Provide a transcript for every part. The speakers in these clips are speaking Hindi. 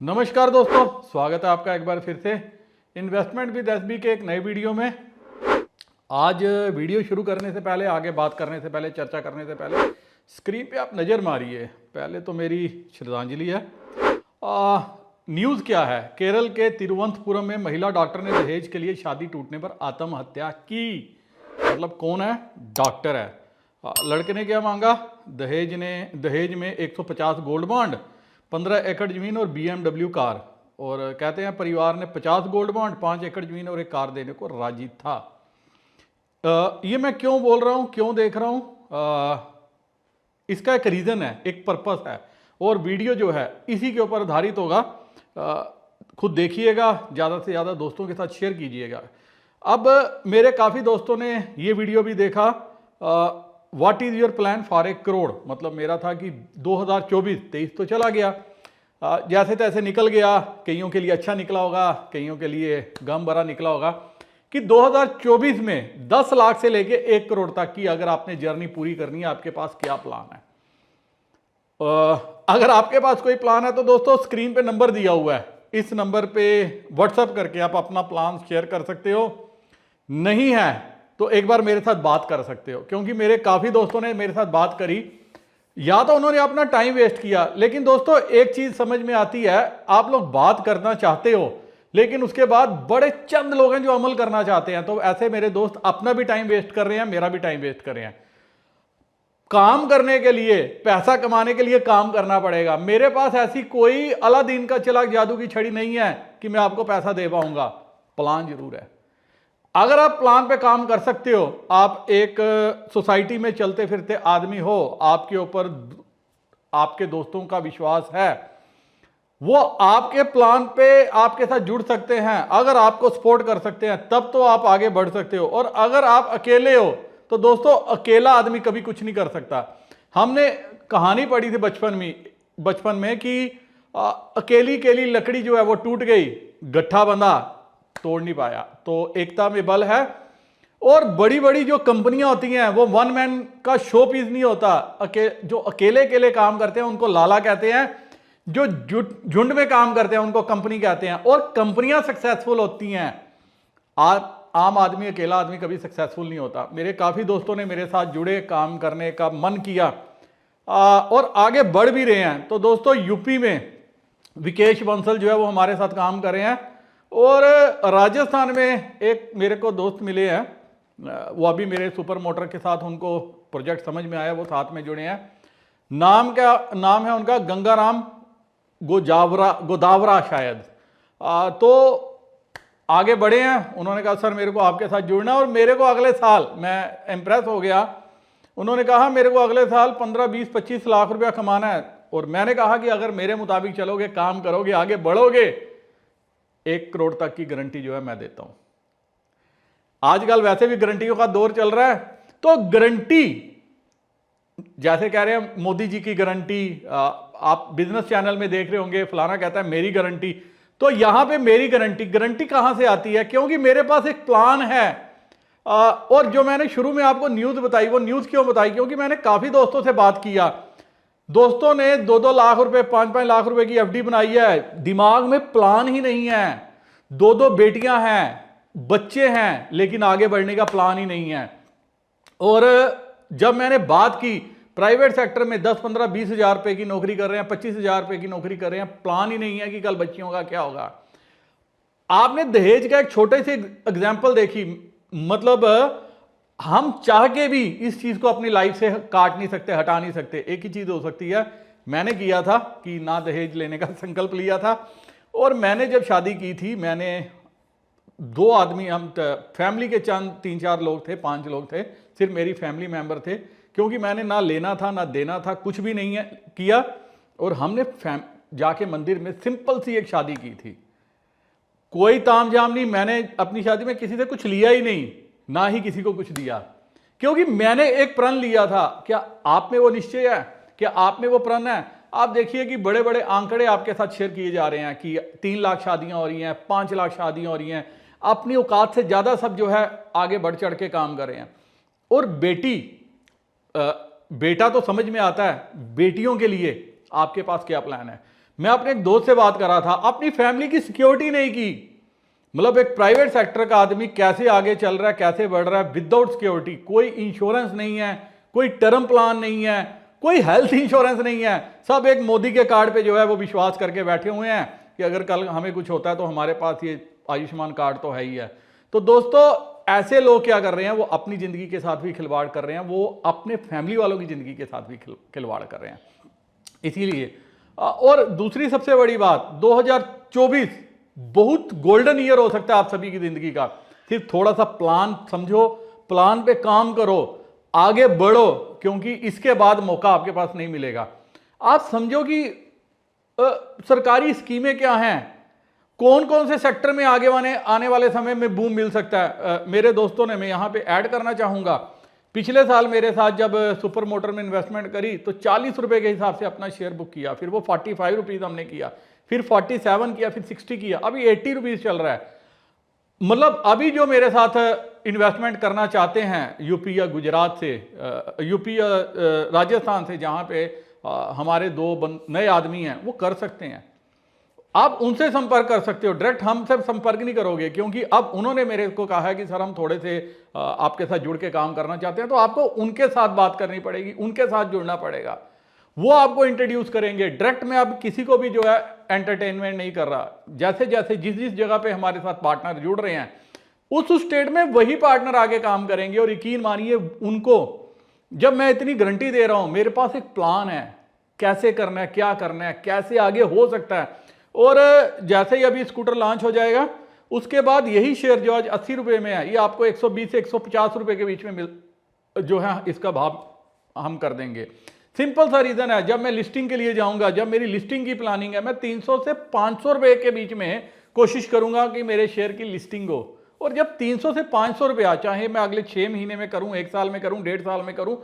नमस्कार दोस्तों, स्वागत है आपका एक बार फिर से इन्वेस्टमेंट विद एसबी के एक नए वीडियो में। आज वीडियो शुरू करने से पहले, आगे बात करने से पहले, चर्चा करने से पहले स्क्रीन पे आप नज़र मारिए। पहले तो मेरी श्रद्धांजलि है। न्यूज़ क्या है? केरल के तिरुवनंतपुरम में महिला डॉक्टर ने दहेज के लिए शादी टूटने पर आत्महत्या की। मतलब कौन है? डॉक्टर है। लड़के ने क्या मांगा? दहेज में 150 गोल्ड बॉन्ड, 15 एकड़ ज़मीन और BMW कार। और कहते हैं परिवार ने 50 गोल्ड बॉन्ड, 5 एकड़ ज़मीन और एक कार देने को राजी था। ये मैं क्यों बोल रहा हूँ, क्यों देख रहा हूँ? इसका एक रीज़न है, एक पर्पस है, और वीडियो जो है इसी के ऊपर आधारित होगा। खुद देखिएगा, ज़्यादा से ज़्यादा दोस्तों के साथ शेयर कीजिएगा। अब मेरे काफ़ी दोस्तों ने ये वीडियो भी देखा। What is your plan for a crore? मतलब मेरा था कि 2024-23 तो चला गया, जैसे तैसे निकल गया। कईयों के लिए अच्छा निकला होगा, कईयों के लिए गम भरा निकला होगा कि 2024 में 10 लाख से लेके 1 करोड़ तक की अगर आपने जर्नी पूरी करनी है, आपके पास क्या प्लान है? अगर आपके पास कोई प्लान है तो दोस्तों स्क्रीन पे नंबर दिया हुआ है, इस नंबर पे व्हाट्सएप करके आप अपना प्लान शेयर कर सकते हो। नहीं है तो एक बार मेरे साथ बात कर सकते हो, क्योंकि मेरे काफ़ी दोस्तों ने मेरे साथ बात करी। या तो उन्होंने अपना टाइम वेस्ट किया, लेकिन दोस्तों एक चीज़ समझ में आती है, आप लोग बात करना चाहते हो लेकिन उसके बाद बड़े चंद लोग हैं जो अमल करना चाहते हैं। तो ऐसे मेरे दोस्त अपना भी टाइम वेस्ट कर रहे हैं, मेरा भी टाइम वेस्ट कर रहे हैं। काम करने के लिए, पैसा कमाने के लिए काम करना पड़ेगा। मेरे पास ऐसी कोई अलादीन का चिराग जादू की छड़ी नहीं है कि मैं आपको पैसा दे पाऊंगा। प्लान जरूर है। अगर आप प्लान पे काम कर सकते हो, आप एक सोसाइटी में चलते फिरते आदमी हो, आपके ऊपर आपके दोस्तों का विश्वास है, वो आपके प्लान पे आपके साथ जुड़ सकते हैं, अगर आपको सपोर्ट कर सकते हैं, तब तो आप आगे बढ़ सकते हो। और अगर आप अकेले हो तो दोस्तों अकेला आदमी कभी कुछ नहीं कर सकता। हमने कहानी पढ़ी थी बचपन में कि अकेली अकेली लकड़ी जो है वो टूट गई, गट्ठा बंधा, तोड़ नहीं पाया। तो एकता में बल है। और बड़ी बड़ी जो कंपनियां होती हैं वो वन मैन का शो पीस नहीं होता। जो अकेले अकेले काम करते हैं उनको लाला कहते हैं, जो झुंड में काम करते हैं उनको कंपनी कहते हैं। और कंपनियां सक्सेसफुल होती हैं, आम आदमी, अकेला आदमी कभी सक्सेसफुल नहीं होता। मेरे काफ़ी दोस्तों ने मेरे साथ जुड़े, काम करने का मन किया और आगे बढ़ भी रहे हैं। तो दोस्तों यूपी में विकेश बंसल जो है वो हमारे साथ काम कर रहे हैं। और राजस्थान में एक मेरे को दोस्त मिले हैं, वो अभी मेरे सुपर मोटर के साथ उनको प्रोजेक्ट समझ में आया, वो साथ में जुड़े हैं। नाम है उनका गंगाराम गोदावरा शायद। तो आगे बढ़े हैं। उन्होंने कहा सर मेरे को आपके साथ जुड़ना, और मेरे को अगले साल, मैं इम्प्रेस हो गया। उन्होंने कहा मेरे को अगले साल 15, 20, 25 लाख रुपया कमाना है। और मैंने कहा कि अगर मेरे मुताबिक चलोगे, काम करोगे, आगे बढ़ोगे, 1 करोड़ तक की गारंटी जो है मैं देता हूं। आजकल वैसे भी गारंटियों का दौर चल रहा है। तो गारंटी जैसे कह रहे हैं मोदी जी की गारंटी, आप बिजनेस चैनल में देख रहे होंगे, फलाना कहता है मेरी गारंटी। तो यहां पे मेरी गारंटी कहां से आती है? क्योंकि मेरे पास एक प्लान है। और जो मैंने शुरू में आपको न्यूज़ बताई, वो न्यूज़ क्यों बताई? क्योंकि मैंने काफ़ी दोस्तों से बात किया। दोस्तों ने 2-2 लाख रुपए, 5-5 लाख रुपए की FD बनाई है, दिमाग में प्लान ही नहीं है। 2-2 बेटियां हैं, बच्चे हैं, लेकिन आगे बढ़ने का प्लान ही नहीं है। और जब मैंने बात की, प्राइवेट सेक्टर में 10, 15, 20 हज़ार रुपए की नौकरी कर रहे हैं, 25 हज़ार रुपए की नौकरी कर रहे हैं, प्लान ही नहीं है कि कल बच्चियों का क्या होगा। आपने दहेज का एक छोटे से एग्जाम्पल देखी। मतलब हम चाह के भी इस चीज को अपनी लाइफ से काट नहीं सकते, हटा नहीं सकते। एक ही चीज हो सकती है। मैंने किया था कि ना दहेज लेने का संकल्प लिया था। और मैंने जब शादी की थी, मैंने 2 आदमी, हम फैमिली के चंद 3-4 लोग थे, 5 लोग थे, सिर्फ मेरी फैमिली मेंबर थे। क्योंकि मैंने ना लेना था ना देना था, कुछ भी नहीं है किया। और हमने जाके मंदिर में सिंपल सी एक शादी की थी, कोई तामझाम नहीं। मैंने अपनी शादी में किसी से कुछ लिया ही नहीं, ना ही किसी को कुछ दिया, क्योंकि मैंने एक प्रण लिया था। क्या आप में वो निश्चय है? क्या आप में वो प्रण है? आप देखिए कि बड़े बड़े आंकड़े आपके साथ शेयर किए जा रहे हैं कि 3 लाख शादियां हो रही हैं, 5 लाख शादियां हो रही हैं। अपनी औकात से ज्यादा सब जो है आगे बढ़ चढ़ के काम कर रहे हैं। और बेटा तो समझ में आता है, बेटियों के लिए आपके पास क्या प्लान है? मैं अपने एक दोस्त से बात कर रहा था, अपनी फैमिली की सिक्योरिटी नहीं की। मतलब एक प्राइवेट सेक्टर का आदमी कैसे आगे चल रहा है, कैसे बढ़ रहा है विदाउट सिक्योरिटी। कोई इंश्योरेंस नहीं है, कोई टर्म प्लान नहीं है, कोई हेल्थ इंश्योरेंस नहीं है। सब एक मोदी के कार्ड पे जो है वो विश्वास करके बैठे हुए हैं कि अगर कल हमें कुछ होता है तो हमारे पास ये आयुष्मान कार्ड तो है ही है। तो दोस्तों ऐसे लोग क्या कर रहे हैं, वो अपनी जिंदगी के साथ भी खिलवाड़ कर रहे हैं, वो अपने फैमिली वालों की जिंदगी के साथ भी खिलवाड़ कर रहे हैं। इसीलिए और दूसरी सबसे बड़ी बात, 2024 बहुत गोल्डन ईयर हो सकता है आप सभी की जिंदगी का। सिर्फ थोड़ा सा प्लान समझो, प्लान पे काम करो, आगे बढ़ो, क्योंकि इसके बाद मौका आपके पास नहीं मिलेगा। आप समझो कि सरकारी स्कीमें क्या हैं, कौन कौन से सेक्टर में आने वाले समय में बूम मिल सकता है। मेरे दोस्तों ने, मैं यहां पे ऐड करना चाहूंगा, पिछले साल मेरे साथ जब सुपर मोटर में इन्वेस्टमेंट करी तो 40 रुपए के हिसाब से अपना शेयर बुक किया, फिर वो 45 रुपीज हमने किया, फिर 47 किया, फिर 60 किया, अभी 80 रुपीज चल रहा है। मतलब अभी जो मेरे साथ इन्वेस्टमेंट करना चाहते हैं यूपी या गुजरात से, यूपी या राजस्थान से, जहां पे हमारे दो नए आदमी हैं, वो कर सकते हैं। आप उनसे संपर्क कर सकते हो, डायरेक्ट हमसे संपर्क नहीं करोगे, क्योंकि अब उन्होंने मेरे को कहा है कि सर हम थोड़े से आपके साथ जुड़ के काम करना चाहते हैं। तो आपको उनके साथ बात करनी पड़ेगी, उनके साथ जुड़ना पड़ेगा, वो आपको इंट्रोड्यूस करेंगे। डायरेक्ट में अब किसी को भी जो है एंटरटेनमेंट नहीं कर रहा। जैसे जैसे जिस जिस जगह पे हमारे साथ पार्टनर जुड़ रहे हैं उस स्टेट में वही पार्टनर आगे काम करेंगे। और यकीन मानिए उनको जब मैं इतनी गारंटी दे रहा हूं, मेरे पास एक प्लान है कैसे करना है, क्या करना है, कैसे आगे हो सकता है। और जैसे ही अभी स्कूटर लॉन्च हो जाएगा उसके बाद यही शेयर जो आज 80 रुपए में है, ये आपको 120 से 150 रुपए के बीच में जो है इसका भाव हम कर देंगे। सिंपल सा रीजन है, जब मैं लिस्टिंग के लिए जाऊंगा, जब मेरी लिस्टिंग की प्लानिंग है, मैं 300 से 500 रुपए के बीच में कोशिश करूंगा कि मेरे शेयर की लिस्टिंग हो। और जब 300 से 500 रुपया, चाहे मैं अगले 6 महीने में करूं, 1 साल में करूं, 1.5 साल में करूं,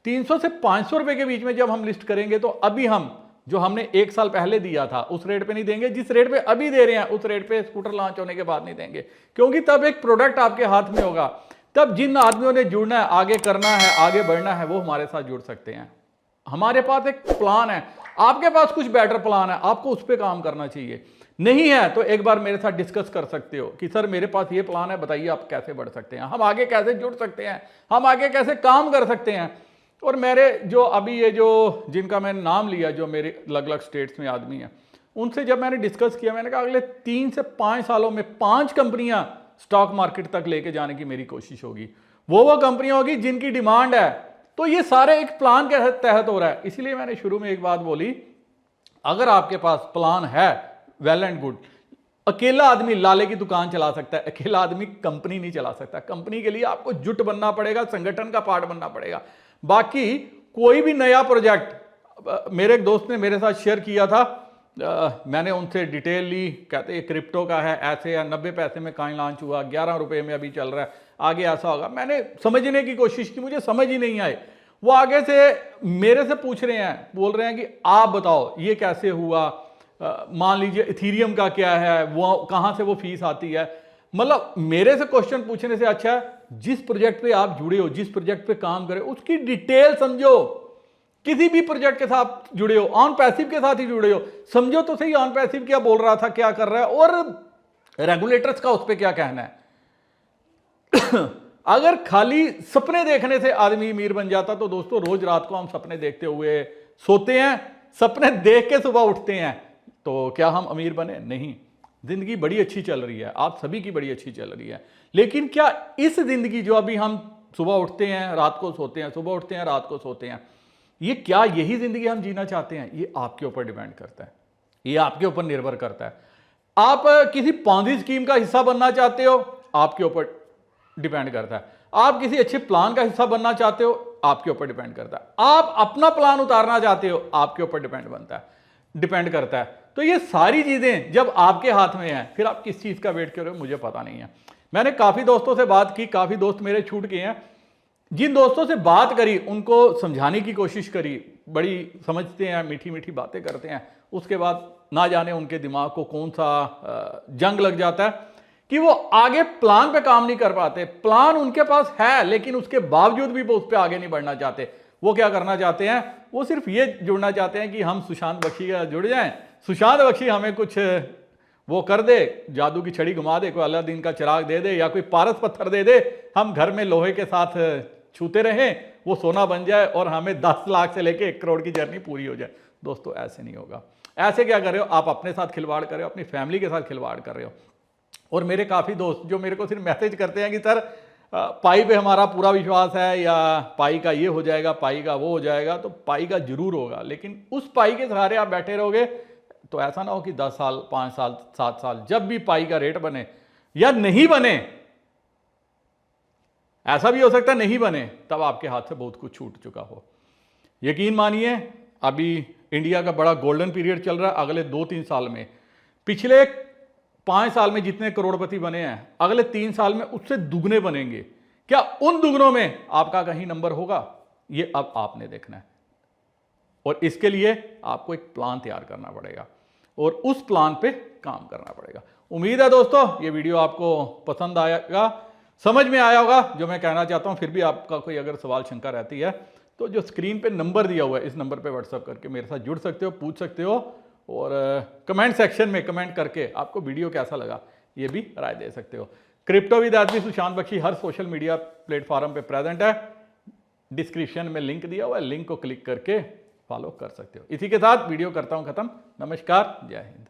300 से 500 रुपए के बीच में जब हम लिस्ट करेंगे तो अभी हम जो हमने 1 साल पहले दिया था उस रेट पे नहीं देंगे, जिस रेट पे अभी दे रहे हैं उस रेट पे स्कूटर लॉन्च होने के बाद नहीं देंगे। क्योंकि तब एक प्रोडक्ट आपके हाथ में होगा, तब जिन आदमियों ने जुड़ना है, आगे करना है, आगे बढ़ना है, वो हमारे साथ जुड़ सकते हैं। हमारे पास एक प्लान है, आपके पास कुछ बेटर प्लान है, आपको उस पर काम करना चाहिए। नहीं है तो एक बार मेरे साथ डिस्कस कर सकते हो कि सर मेरे पास ये प्लान है, बताइए आप कैसे बढ़ सकते हैं, हम आगे कैसे जुड़ सकते हैं, हम आगे कैसे काम कर सकते हैं। और मेरे जो अभी ये जो जिनका मैंने नाम लिया, जो मेरे अलग अलग स्टेट्स में आदमी हैं, उनसे जब मैंने डिस्कस किया, मैंने कहा अगले 3 से 5 सालों में 5 कंपनियां स्टॉक मार्केट तक लेके जाने की मेरी कोशिश होगी। वो कंपनियां होगी जिनकी डिमांड है। तो ये सारे एक प्लान के तहत हो रहा है। इसलिए मैंने शुरू में एक बात बोली, अगर आपके पास प्लान है वेल एंड गुड। अकेला आदमी लाले की दुकान चला सकता है, अकेला आदमी कंपनी नहीं चला सकता। कंपनी के लिए आपको जुट बनना पड़ेगा, संगठन का पार्ट बनना पड़ेगा। बाकी कोई भी नया प्रोजेक्ट, मेरे एक दोस्त ने मेरे साथ शेयर किया था, मैंने उनसे डिटेल ली, कहते हैं क्रिप्टो का है, ऐसे है, 90 पैसे में कॉइन लॉन्च हुआ, 11 रुपए में अभी चल रहा है, आगे ऐसा होगा। मैंने समझने की कोशिश की, मुझे समझ ही नहीं आए। वो आगे से मेरे से पूछ रहे हैं, बोल रहे हैं कि आप बताओ ये कैसे हुआ, मान लीजिए इथीरियम का क्या है, वो कहां से वो फीस आती है। मतलब मेरे से क्वेश्चन पूछने से अच्छा है जिस प्रोजेक्ट पे आप जुड़े हो, जिस प्रोजेक्ट पे काम करे, उसकी डिटेल समझो। किसी भी प्रोजेक्ट के साथ जुड़े हो, ऑन पैसिव के साथ ही जुड़े हो, समझो तो सही ऑन पैसिव क्या बोल रहा था, क्या कर रहा है, और रेगुलेटर्स का उस पर क्या कहना है। अगर खाली सपने देखने से आदमी अमीर बन जाता तो दोस्तों रोज रात को हम सपने देखते हुए सोते हैं, सपने देख के सुबह उठते हैं, तो क्या हम अमीर बने? नहीं। जिंदगी बड़ी अच्छी चल रही है, आप सभी की बड़ी अच्छी चल रही है, लेकिन क्या इस जिंदगी जो अभी हम सुबह उठते हैं रात को सोते हैं, सुबह उठते हैं रात को सोते हैं, ये क्या यही जिंदगी हम जीना चाहते हैं? ये आपके ऊपर डिपेंड करता है, ये आपके ऊपर निर्भर करता है। आप किसी पॉन्जी स्कीम का हिस्सा बनना चाहते हो, आपके ऊपर डिपेंड करता है। आप किसी अच्छे प्लान का हिस्सा बनना चाहते हो, आपके ऊपर डिपेंड करता है। आप अपना प्लान उतारना चाहते हो, आपके ऊपर डिपेंड करता है। तो ये सारी चीजें जब आपके हाथ में है, फिर आप किस चीज का वेट कर रहे हो मुझे पता नहीं है। मैंने काफी दोस्तों से बात की, काफी दोस्त मेरे छूट गए हैं। जिन दोस्तों से बात करी उनको समझाने की कोशिश करी, बड़ी समझते हैं, मीठी मीठी बातें करते हैं, उसके बाद ना जाने उनके दिमाग को कौन सा जंग लग जाता है कि वो आगे प्लान पे काम नहीं कर पाते। प्लान उनके पास है लेकिन उसके बावजूद भी वो उस पर आगे नहीं बढ़ना चाहते। वो क्या करना चाहते हैं, वो सिर्फ ये जुड़ना चाहते हैं कि हम सुशांत बख्शी का जुड़ जाएं, सुशांत बख्शी हमें कुछ वो कर दे, जादू की छड़ी घुमा दे, कोई अलादीन का चिराग दे दे या कोई पारस पत्थर दे दे, हम घर में लोहे के साथ छूते रहें, वो सोना बन जाए और हमें 10 लाख से लेके 1 करोड़ की जर्नी पूरी हो जाए। दोस्तों ऐसे नहीं होगा। ऐसे क्या कर रहे हो आप? अपने साथ खिलवाड़ कर रहे हो, अपनी फैमिली के साथ खिलवाड़ कर रहे हो। और मेरे काफ़ी दोस्त जो मेरे को सिर्फ मैसेज करते हैं कि सर पाई पे हमारा पूरा विश्वास है, या पाई का ये हो जाएगा, पाई का वो हो जाएगा, तो पाई का जरूर होगा, लेकिन उस पाई के सहारे आप बैठे रहोगे तो ऐसा ना हो कि 10 साल 5 साल 7 साल जब भी पाई का रेट बने या नहीं बने, ऐसा भी हो सकता है नहीं बने, तब आपके हाथ से बहुत कुछ छूट चुका हो। यकीन मानिए अभी इंडिया का बड़ा गोल्डन पीरियड चल रहा है। अगले 2-3 साल में, पिछले 5 साल में जितने करोड़पति बने हैं, अगले 3 साल में उससे दुगने बनेंगे। क्या उन दुगनों में आपका कहीं नंबर होगा? ये अब आपने देखना है, और इसके लिए आपको एक प्लान तैयार करना पड़ेगा और उस प्लान पे काम करना पड़ेगा। उम्मीद है दोस्तों ये वीडियो आपको पसंद आएगा, समझ में आया होगा जो मैं कहना चाहता हूं। फिर भी आपका कोई अगर सवाल शंका रहती है तो जो स्क्रीन पे नंबर दिया हुआ है, इस नंबर पे व्हाट्सएप करके मेरे साथ जुड़ सकते हो, पूछ सकते हो, और कमेंट सेक्शन में कमेंट करके आपको वीडियो कैसा लगा ये भी राय दे सकते हो। क्रिप्टो विद आदमी सुशांत बख्शी हर सोशल मीडिया प्लेटफॉर्म पे प्रेजेंट है। डिस्क्रिप्शन में लिंक दिया हुआ है, लिंक को क्लिक करके फॉलो कर सकते हो। इसी के साथ वीडियो करता हूं खत्म। नमस्कार, जय हिंद।